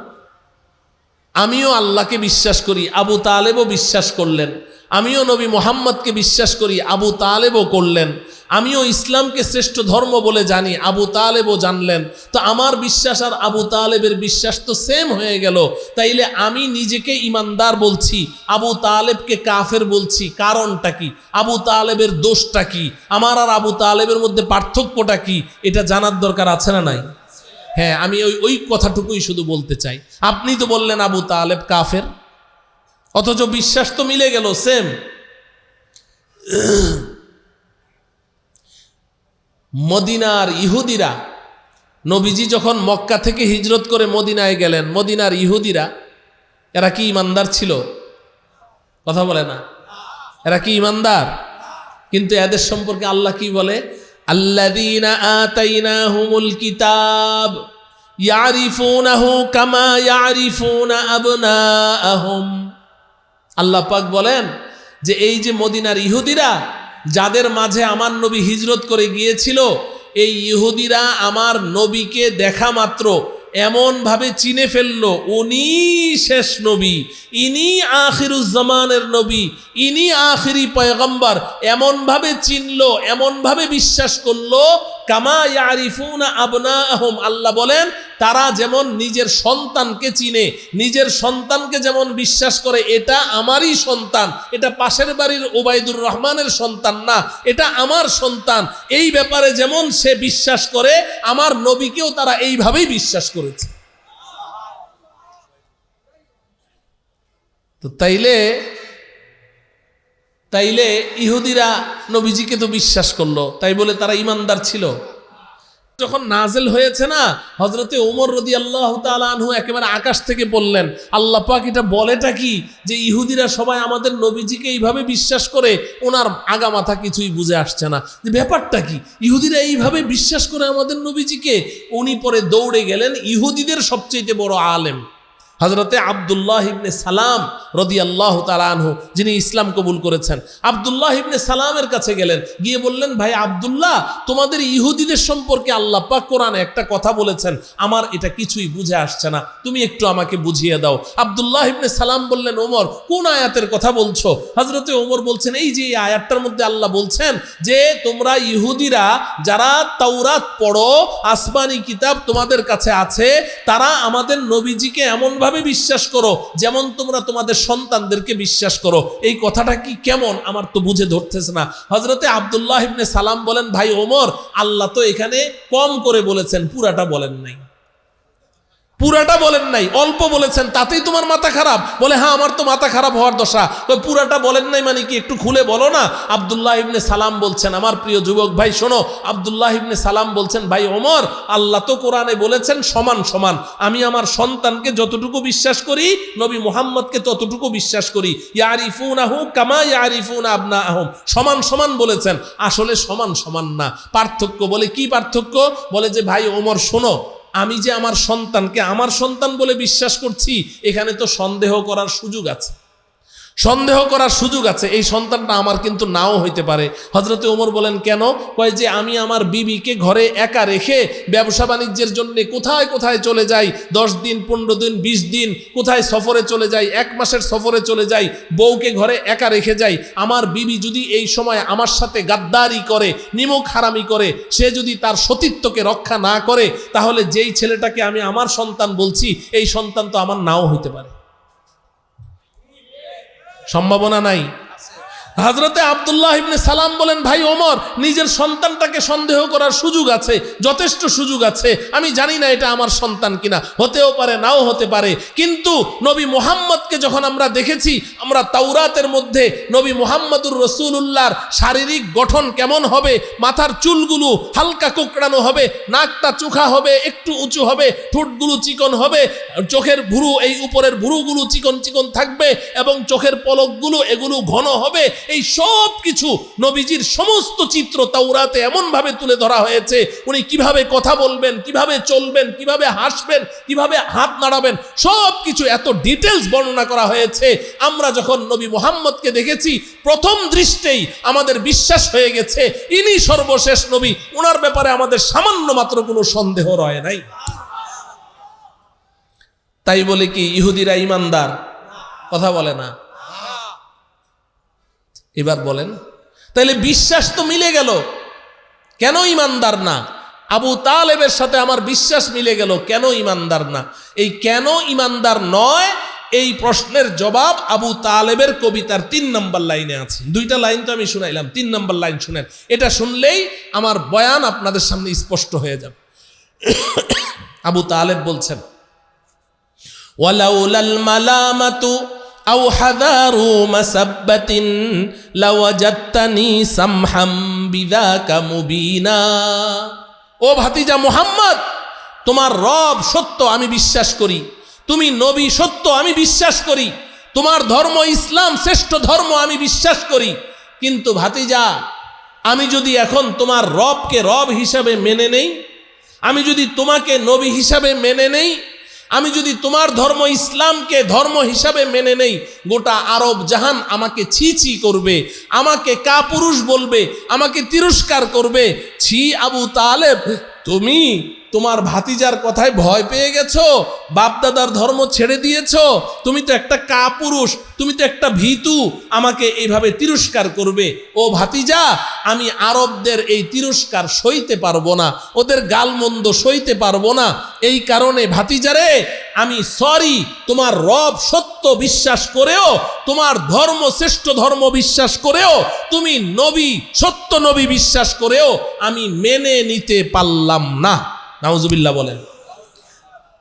আমিও আল্লাহকে বিশ্বাস করি, আবু তালেবও বিশ্বাস করলেন। আমিও নবী মুহাম্মদকে বিশ্বাস করি, আবু তালেবও করলেন। আমিও ইসলামকে শ্রেষ্ঠ ধর্ম বলে জানি, আবু তালেবও জানলেন। তো আমার বিশ্বাস আর আবু তালেবের বিশ্বাস তো সেম হয়ে গেল। তাইলে আমি নিজেকে ইমানদার বলছি, আবু তালেবকে কাফের বলছি, কারণটা কি? আবু তালেবের দোষটা কি? আমার আর আবু তালেবের মধ্যে পার্থক্যটা কি? এটা জানার দরকার আছে না নাই? হ্যাঁ, আমি ওই কথাটুকুই শুধু বলতে চাই। আপনি তো বললেন আবু তালেব কাফের, অথচ বিশ্বাস তো মিলে গেল, সেম। মদিনার ইহুদিরা, নবীজি যখন মক্কা থেকে হিজরত করে মদিনায় গেলেন, মদিনার ইহুদিরা এরা কি ইমানদার ছিল? কথা বলে না, এরা কি ইমানদার? কিন্তু এদের সম্পর্কে আল্লাহ কি বলে? আল্লাযীনা আতাইনাহুমুল কিতাব ইয়ারিফুনাহু কামা ইয়ারিফুনা আবনাআহুম। আল্লাহ পাক বলেন যে এই যে মদিনার ইহুদিরা, যাদের মাঝে আমার নবী হিজরত করে গিয়েছিল, এই ইহুদিরা আমার নবীকে দেখা মাত্র এমনভাবে চিনে ফেললো, উনি শেষ নবী, ইনি আখিরুজ্জামানের নবী, ইনি আখিরি পয়গম্বর, এমনভাবে চিনলো, এমনভাবে বিশ্বাস করলো, কামা ইয়ারিফুনা আবনাআহুম। আল্লাহ বলেন তারা যেমন নিজের সন্তানকে চিনে, নিজের সন্তানকে যেমন বিশ্বাস করে এটা আমারই সন্তান, এটা পাশের বাড়ির ওবায়দুর রহমানের সন্তান না, এটা আমার সন্তান, এই ব্যাপারে যেমন সে বিশ্বাস করে, আমার নবীকেও তারা এইভাবেই বিশ্বাস করেছে। তো তাইলে ইহুদিরা নবীজিকে তো বিশ্বাস করলো, তাই বলে তারা ইমানদার ছিল? যখন নাজেল হয়েছে না, হযরতে ওমর রাদিয়াল্লাহু তাআলা আনহু একেবারে আকাশ থেকে বললেন, আল্লাহ পাক এটা বলেটা কি যে ইহুদিরা সবাই আমাদের নবীজিকে এইভাবে বিশ্বাস করে? ওনার আগা মাথা কিছুই বুঝে আসছে না যে ব্যাপারটা কি, ইহুদিরা এইভাবে বিশ্বাস করে আমাদের নবীজিকে। উনি পরে দৌড়ে গেলেন ইহুদিদের সবচেয়ে বড় আলেম হযরতে আব্দুল্লাহ ইবনে সালাম রাদিয়াল্লাহু তাআলা আনহু, যিনি ইসলাম কবুল করেছেন। আব্দুল্লাহ ইবনে সালামের কাছে গেলেন, গিয়ে বললেন, ভাই আব্দুল্লাহ, তোমাদের ইহুদিদের সম্পর্কে আল্লাহ পাক কোরআনে একটা কথা বলেছেন, আমার এটা কিছুই বুঝে আসছে না, তুমি একটু আমাকে বুঝিয়ে দাও। আব্দুল্লাহ ইবনে সালাম বললেন, ওমর কোন আয়াতের কথা বলছো? হযরতে ওমর বলছেন, এই যে এই আয়াতটার মধ্যে আল্লাহ বলছেন যে তোমরা ইহুদিরা যারা তাওরাত পড়ো, আসমানি কিতাব তোমাদের কাছে আছে, তারা আমাদের নবীজিকে এমন ভাবে বিশ্বাস করো যেমন তোমরা তোমাদের সন্তানদেরকে বিশ্বাস করো। এই কথাটা কি কেমন? আমার তো বুঝে ধরতেছে না। হযরতে আব্দুল্লাহ ইবনে সালাম বলেন, ভাই ওমর, আল্লাহ তো এখানে কম করে বলেছেন, পুরাটা বলেন নাই। পুরাটা বলেন নাই, অল্প বলেছেন, তাতেই তোমার মাথা খারাপ? বলে হ্যাঁ, আমার তো মাথা খারাপ হওয়ার দশা। তো পুরাটা বলেন নাই মানে কি? একটু খুলে বলো না। আব্দুল্লাহ ইবনে সালাম বলছেন, আমার প্রিয় যুবক ভাই শোনো, আব্দুল্লাহ ইবনে সালাম বলছেন, ভাই ওমর, আল্লাহ তো কোরআনে বলেছেন সমান সমান। আমি আমার সন্তানকে যতটুকু বিশ্বাস করি, নবী মুহাম্মদকে ততটুকু বিশ্বাস করি। ইয়ারিফুনাহু কামা ইয়ারিফুনা আবনাআহুম, সমান সমান বলেছেন। আসলে সমান সমান না, পার্থক্য। বলে কি পার্থক্য? বলে যে ভাই ওমর শোনো, আমি যে আমার সন্তানকে আমার সন্তান বলে বিশ্বাস করছি, এখানে তো সন্দেহ করার সুযোগ আছে, সন্দেহ করার সুযোগ আছে। এই সন্তানটা আমার কিন্তু নাও হইতে পারে। হযরতে ওমর বলেন কেন? কয় যে আমি আমার বিবিকে ঘরে একা রেখে ব্যবসা বাণিজ্যের জন্য কোথায় কোথায় চলে যাই, 10 দিন 15 দিন 20 দিন কোথায় সফরে চলে যাই, 1 মাসের সফরে চলে যাই, বউকে ঘরে একা রেখে যাই। আমার বিবি যদি এই সময় আমার সাথে গাদ্দারি করে, নিমক হারামি করে, সে যদি তার সতীত্বকে রক্ষা না করে, তাহলে যেই ছেলেটাকে আমি আমার সন্তান বলছি, এই সন্তান তো আমার নাও হইতে পারে। সম্ভাবনা নাই? হযরতে আব্দুল্লাহ ইবনে সালাম বলেন, ভাই ওমর, নিজের সন্তানটাকে সন্দেহ করার সুযোগ আছে, যথেষ্ট সুযোগ আছে। আমি জানি না এটা আমার সন্তান কিনা, হতেও পারে নাও হতে পারে। কিন্তু নবী মুহাম্মদকে যখন আমরা দেখেছি, আমরা তাওরাতের মধ্যে নবী মুহাম্মদুর রাসূলুল্লাহর শারীরিক গঠন কেমন হবে, মাথার চুলগুলো হালকা কোঁকড়ানো হবে, নাকটা চোখা হবে, একটু উঁচু হবে, ঠোঁটগুলো চিকন হবে, চোখের ভুরু, এই উপরের ভুরুগুলো চিকন চিকন থাকবে, এবং চোখের পলকগুলো এগুলো ঘন হবে। এই সব কিছু নবীজির সমস্ত চিত্র তাওরাতে এমন ভাবে তুলে ধরা হয়েছে। উনি কিভাবে কথা বলবেন, কিভাবে চলবেন, কিভাবে হাসবেন, কিভাবে হাত নাড়াবেন, সব কিছু এত ডিটেলস বর্ণনা করা হয়েছে। আমরা যখন নবী মুহাম্মদকে দেখেছি, প্রথম দৃষ্টেই আমাদের বিশ্বাস হয়ে গেছে ইনি সর্বশেষ নবী। ওনার ব্যাপারে আমাদের সামান্য মাত্র কোনো সন্দেহ রয় নাই। তাই বলে কি ইহুদিরা ইমানদার? কথা বলে না। এবার বলেন, তাহলে বিশ্বাস তো মিলে গেল, কেন ইমানদার না? আবু তালেবের সাথে আমার বিশ্বাস মিলে গেল, কেন ইমানদার না? এই কেন ইমানদার নয়, এই প্রশ্নের জবাব আবু তালেবের কবিতার 3 নম্বর লাইনে আছে। 2টা লাইন তো আমি শুনাইলাম, 3 নম্বর লাইন শুনেন। এটা শুনলেই আমার বয়ান আপনাদের সামনে স্পষ্ট হয়ে যাবে। আবু তালেব বলছেন, ওয়ালাউলাল মালামাতু আও হাদারু মাসাব্বাতিন লাওয়াজাদতানি সামহাম বিযাকা মুবিনা। ও ভাতিজা মুহাম্মদ, তোমার রব সত্য আমি বিশ্বাস করি, তুমি নবী সত্য আমি বিশ্বাস করি, তোমার ধর্ম ইসলাম শ্রেষ্ঠ ধর্ম আমি বিশ্বাস করি। কিন্তু ভাতিজা, আমি যদি এখন তোমার রবকে রব হিসাবে মেনে নেই, আমি যদি তোমাকে নবী হিসাবে মেনে নেই, আমি যদি তোমার ধর্ম ইসলামকে ধর্ম হিসাবে মেনে নেই, গোটা আরব জাহান আমাকে ছি ছি করবে, আমাকে কাপুরুষ বলবে, আমাকে তিরস্কার করবে। ছি আবু তালেব, তুমি তোমার ভাতিজার কথায় ভয় পেয়ে গেছো, বাপদাদার ধর্ম ছেড়ে দিয়েছো, তুমি তো একটা কাপুরুষ, তুমি তো একটা ভীতু, আমাকে এইভাবে তিরস্কার করবে। ও ভাতিজা, আমি আরবদের এই তিরস্কার সইতে পারবো না, ওদের গালমন্দ সইতে পারবো না। এই কারণে ভাতিজারে, আমি সরি, তোমার রব সত্য বিশ্বাস করেও, তোমার ধর্ম শ্রেষ্ঠ ধর্ম বিশ্বাস করেও, তুমি নবী সত্য নবী বিশ্বাস করেও আমি মেনে নিতে পারলাম না। নাউজুবিল্লাহ বলেন।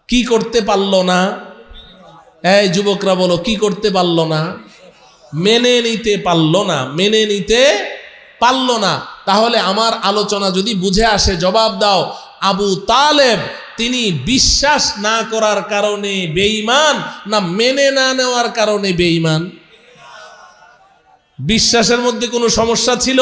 কি করতে পারলো না? এই যুবকরা বলো, কি করতে পারলো না? মেনে নিতে পারলো না, মেনে নিতে পারলো না। তাহলে আমার আলোচনা যদি বুঝে আসে, জবাব দাও, আবু তালেব তিনি বিশ্বাস না করার কারণে বেঈমান, না মেনে না নেওয়ার কারণে বেঈমান? বিশ্বাসের মধ্যে কোনো সমস্যা ছিল?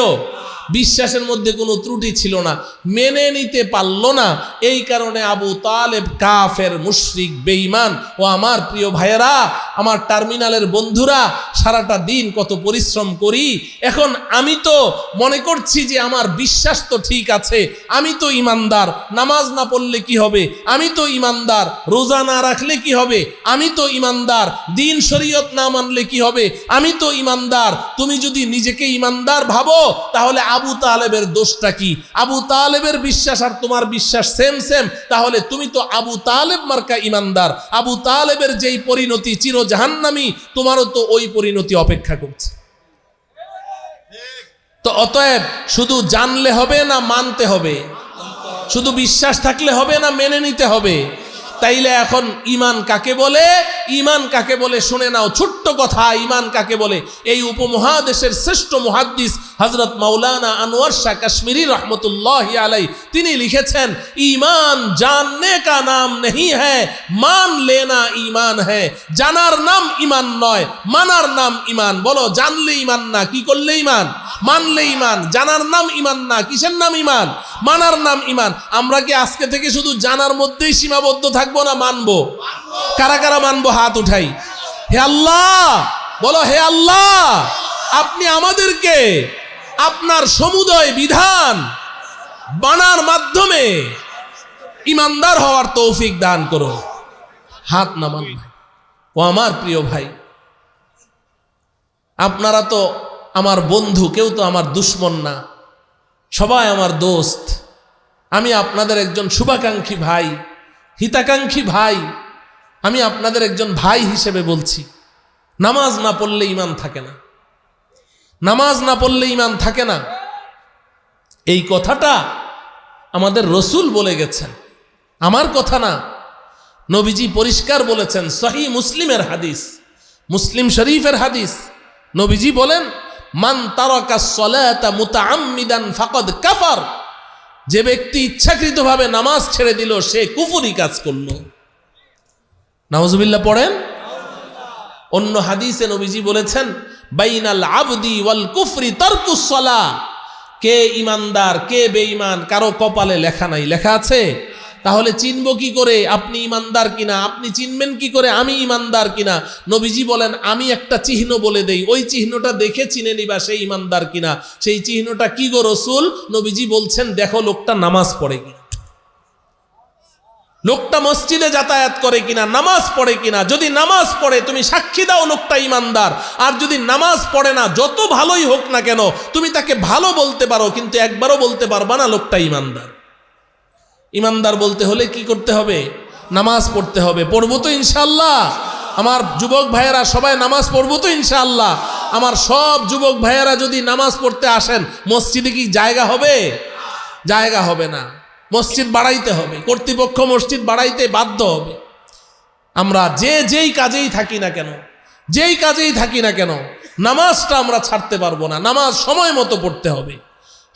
বিশ্বাসের মধ্যে কোনো ত্রুটি ছিল না, মেনে নিতে পারল না। এই কারণে আবু তালেব কাফের, মুশরিক, বেঈমান। ও আমার প্রিয় ভাইয়েরা, আমার টার্মিনালের বন্ধুরা, সারাটা দিন কত পরিশ্রম করি। এখন আমি তো মনে করছি যে আমার বিশ্বাস তো ঠিক আছে, আমি তো ইমানদার, নামাজ না পড়লে কি হবে? আমি তো ইমানদার, রোজা না রাখলে কি হবে? আমি তো ইমানদার, দিন শরীয়ত না মানলে কি হবে? আমি তো ইমানদার। তুমি যদি নিজেকে ইমানদার ভাবো, তাহলে আবু তালেবের দোষটা কি? আবু তালেবের বিশ্বাস আর তোমার বিশ্বাস সেম সেম, তাহলে তুমি তো আবু তালেব মার্কা ইমানদার। আবু তালেবের যেই পরিণতি চির জাহান্নামী, তোমারও তো ওই পরিণতি অপেক্ষা করছে। তো অতএব শুধু জানলে হবে না মানতে হবে? শুধু বিশ্বাস থাকলে হবে না মেনে নিতে হবে? তাইলে এখন ঈমান কাকে বলে? ঈমান কাকে বলে শুনে নাও, ছোট্ট কথা। ঈমান কাকে বলে? এই উপমহাদেশের শ্রেষ্ঠ মুহাদ্দিস হযরত মাওলানা আনোয়ার শাহ কাশ্মীরি রহমতুল্লাহি আলাইহি তিনি লিখেছেন, ঈমান জাননে কা নাম नहीं है, মান लेना ঈমান है। জানার নাম ঈমান নয়, মানার নাম ঈমান। বলো, জানলে ঈমান না, কি করলে ঈমান? মানলে ঈমান। জানার নাম ঈমান না, কিসের নাম ঈমান? মানার নাম ঈমান। আমরা কি আজকে থেকে শুধু জানার মধ্যেই সীমাবদ্ধ থাকবো না মানবো? কারা কারা মানবো? হাত উঠাই। হে আল্লাহ, বলো হে আল্লাহ, আপনি আমাদেরকে আপনার সমুদয় বিধান মানার মাধ্যমে ঈমানদার হওয়ার তৌফিক দান করো। হাত নামান ভাই। ও আমার প্রিয় ভাই, আপনারা তো আমার বন্ধু, কেউ তো আমার দুশ্মন না, সবাই আমার দোস্ত। আমি আপনাদের একজন শুভাকাঙ্ক্ষী ভাই, হিতাকাঙ্ক্ষী ভাই। আমি আপনাদের একজন ভাই হিসেবে বলছি, নামাজ না পড়লে ঈমান থাকে না, নামাজ না পড়লে ঈমান থাকে না। এই কথাটা আমাদের রসূল বলে গেছেন, আমার কথা না। নবীজি পরিষ্কার বলেছেন, সহিহ মুসলিমের হাদিস, মুসলিম শরীফের হাদিস। নবীজি বলেন, মান তারাকা সলাতা মুতাআম্মিদান ফাকাদ কাফার। যে ব্যক্তি ইচ্ছাকৃতভাবে নামাজ ছেড়ে দিল, সে কুফরি কাজ করলো। নাউজুবিল্লাহ পড়েন। অন্য হাদিসে নবীজি বলেছেন, বাইনাল আবদি ওয়াল কুফরি তারকুস সালাহ। কে ইমানদার কে বেঈমান কারো কপালে লেখা নাই। লেখা আছে? তাহলে চিনব কি করে আপনি ইমানদার কিনা? আপনি চিনবেন কি করে আমি ইমানদার কিনা? নবীজি বলেন, আমি একটা চিহ্ন বলে দেই, ওই চিহ্নটা দেখে চিনে নিবা সেই ইমানদার কিনা। সেই চিহ্নটা কি গো রসূল? নবীজি বলছেন, দেখো লোকটা নামাজ পড়ে কিনা, লোকটা মসজিদে যাতায়াত করে কিনা, নামাজ পড়ে কিনা। যদি নামাজ পড়ে তুমি সাক্ষী দাও লোকটা ইমানদার। আর যদি নামাজ পড়ে না, যত ভালোই হোক না কেন, তুমি তাকে ভালো বলতে পারো, কিন্তু একবারও বলতে পারবা না লোকটা ইমানদার। ইমানদার বলতে হলে কি করতে হবে? নামাজ পড়তে হবে। পড়বো তো ইনশাআল্লাহ? আমার যুবক ভাইয়েরা সবাই নামাজ পড়বো তো ইনশাআল্লাহ? আমার সব যুবক ভাইয়েরা যদি নামাজ পড়তে আসেন, মসজিদে কি জায়গা হবে? জায়গা হবে না। মসজিদ বাড়াইতে হবে, কর্তৃপক্ষ মসজিদ বাড়াইতে বাধ্য হবে। আমরা যেই কাজেই থাকি না কেন, যেই কাজেই থাকি না কেন, নামাজটা আমরা ছাড়তে পারবো না। নামাজ সময় মতো পড়তে হবে,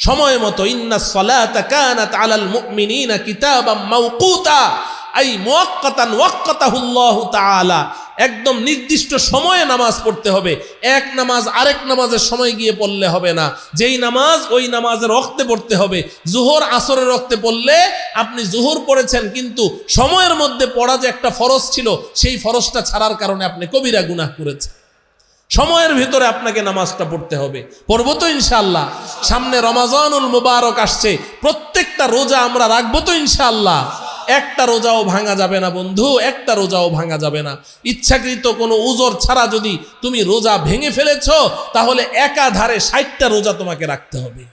সময় মতো। ইন্নাস সালাতা কানাত আলাল মুমিনিনা কিতাবাম মাওকুতা, আই মুআক্কাতান ওয়াক্কাতাহুল্লাহু তাআলা। একদম নির্দিষ্ট সময়ে নামাজ পড়তে হবে। এক নামাজ আরেক নামাজের সময় গিয়ে পড়লে হবে না। যেই নামাজ ওই নামাজের ওয়াক্তে পড়তে হবে। জোহর আসরের ওয়াক্তে পড়লে আপনি জোহর পড়েছেন, কিন্তু সময়ের মধ্যে পড়া যে একটা ফরজ ছিল, সেই ফরজটা ছাড়ার কারণে আপনি কবিরা গুনাহ করেছেন। সময়ের ভিতরে আপনাকে নামাজটা পড়তে হবে। পড়বো তো ইনশাআল্লাহ? সামনে রমাজানুল মুবারক আসছে, প্রত্যেকটা রোজা আমরা রাখবো তো ইনশাআল্লাহ? একটা রোজাও ভাঙা যাবে না বন্ধু, একটা রোজাও ভাঙা যাবে না। ইচ্ছাকৃত কোনো উজর ছাড়া যদি তুমি রোজা ভেঙে ফেলেছো, তাহলে একাধারে 60টা রোজা তোমাকে রাখতে হবে।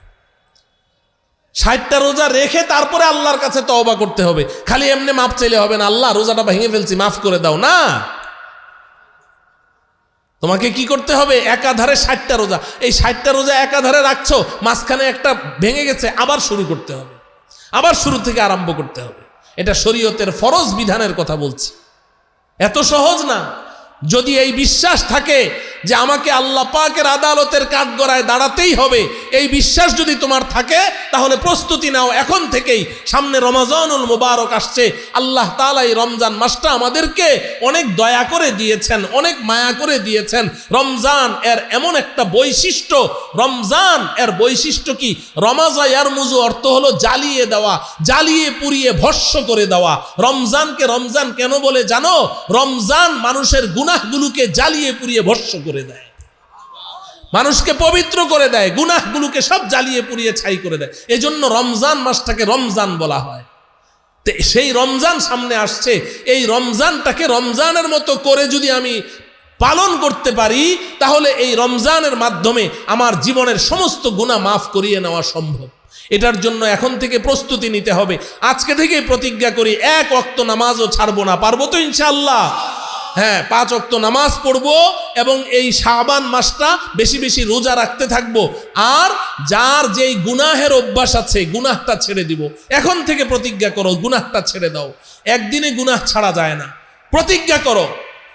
60টা রোজা রেখে তারপরে আল্লাহর কাছে তওবা করতে হবে। খালি এমনি মাফ চাইলে হবে না, আল্লাহ রোজাটা ভেঙে ফেলছি মাফ করে দাও, না। তোমাকে কি করতে হবে? একাধারে 60টা রোজা। এই 60টা রোজা একাধারে রাখছো, মাঝখানে একটা ভেঙে গেছে, আবার শুরু করতে হবে, আবার শুরু থেকে আরম্ভ করতে হবে। এটা শরীয়তের ফরজ বিধানের কথা বলছি। এত সহজ না। যদি এই বিশ্বাস থাকে যে আমাকে আল্লাহ পাকের আদালতের কাঠগড়ায় দাঁড়াতেই হবে, এই বিশ্বাস যদি তোমার থাকে, তাহলে প্রস্তুতি নাও এখন থেকেই। সামনে রমাজানুল মুবারক আসছে। আল্লাহ তাআলা এই রমজান মাসটা আমাদেরকে অনেক দয়া করে দিয়েছেন, অনেক মায়া করে দিয়েছেন। রমজান এর এমন একটা বৈশিষ্ট্য, রমজান এর বৈশিষ্ট্য কি? রমাজা ইয়ারমুজু অর্থ হলো জ্বালিয়ে দেওয়া, জ্বালিয়ে পুড়িয়ে ভস্ম করে দেওয়া। রমজানকে রমজান কেন বলে জানো? রমজান মানুষের গুনাহগুলোকে জ্বালিয়ে পুড়িয়ে ভস্ম করে দেয়, মানুষকে পবিত্র করে দেয়, গুনাহগুলোকে সব জ্বালিয়ে পুড়িয়ে ছাই করে দেয়। এজন্য রমজান মাসটাকে রমজান বলা হয়। তো সেই রমজান সামনে আসছে, এই রমজানটাকে রমজানের মতো করে যদি আমি পালন করতে পারি, তাহলে এই রমজানের মাধ্যমে আমার জীবনের সমস্ত গুনাহ মাফ করিয়ে নেওয়া সম্ভব। এটার জন্য এখন থেকে প্রস্তুতি নিতে হবে। আজকে থেকেই প্রতিজ্ঞা করি, এক ওয়াক্ত নামাজও ছাড়বো না। পারবো তো ইনশাআল্লাহ? হ্যাঁ 5 ওয়াক্ত নামাজ পড়বো এবং এই শাবান মাসটা বেশি বেশি রোজা রাখতে থাকবো। আর যার যেই গুনাহের অভ্যাস আছে গুনাহটা ছেড়ে দিব। এখন থেকে প্রতিজ্ঞা করো গুনাহটা ছেড়ে দাও। একদিনে গুনাহ ছাড়া যায় না। প্রতিজ্ঞা করো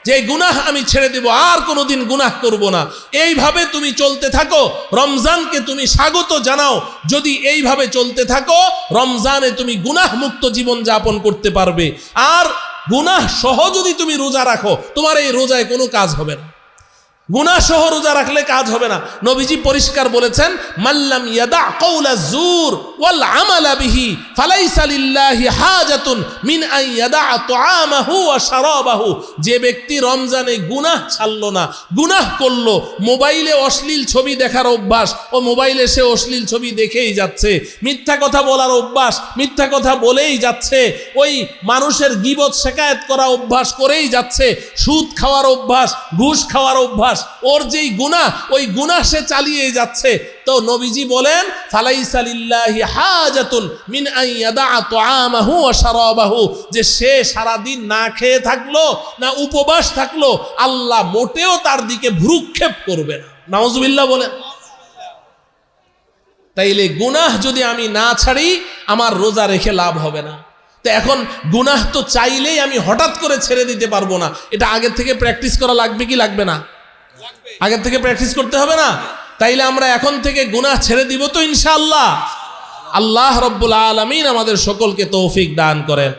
যে গুনাহ আমি ছেড়ে দিব, আর কোনোদিন গুনাহ করব না। এইভাবে তুমি চলতে থাকো, রমজানকে তুমি স্বাগত জানাও। যদি এইভাবে চলতে থাকো রমজানে তুমি গুনাহ মুক্ত জীবন যাপন করতে পারবে। আর গুনাহ সহ যদি তুমি রোজা রাখো তোমার এই রোজায় কোনো কাজ হবে না। গুনাহ সহ রোজা রাখলে কাজ হবে না। নবীজি পরিষ্কার বলেছেন, মাল্লাম ইয়াদা কাউলা যুর ওয়াল আমালা বিহি ফালাইসা লিল্লাহি হাজাতুন মিন আন ইয়াদা তুআমাহু ওয়া শারাবাহু। যে ব্যক্তি রমজানে গুনাহ ছাড়লো না, গুনাহ করলো, মোবাইলে অশ্লীল ছবি দেখার অভ্যাস, ও মোবাইলে সে অশ্লীল ছবি দেখেই যাচ্ছে, মিথ্যা কথা বলার অভ্যাস, মিথ্যা কথা বলেই যাচ্ছে, ওই মানুষের গীবত শিকায়েত করা অভ্যাস করেই যাচ্ছে, সুদ খাওয়ার অভ্যাস, ঘুষ খাওয়ার অভ্যাস, ওর যেই গুনাহ ওই গুনাহ সে চালিয়ে যাচ্ছে। তো নবীজি বলেন ফালাইসা লিল্লাহি হাজাতুন মিন আন ইয়াদা তুআমাহু ওয়া শারাবাহু, যে সে সারা দিন না খেয়ে থাকলো না উপবাস থাকলো আল্লাহ মোটেও তার দিকে ভ্রুক্ষেপ করবে না। নাউজুবিল্লাহ বলেন। তাইলে গুনাহ যদি আমি না ছাড়ি আমার রোজা রেখে লাভ হবে না। তো এখন গুনাহ তো চাইলেই আমি হঠাৎ করে ছেড়ে দিতে পারবো না। এটা আগের থেকে প্র্যাকটিস করা লাগবে কি লাগবে না? আগের থেকে প্র্যাকটিস করতে হবে না? তাইলে আমরা এখন থেকে গুনাহ ছেড়ে দিব তো ইনশাআল্লাহ। আল্লাহ রাব্বুল আলামিন আমাদের সকলকে তৌফিক দান করেন।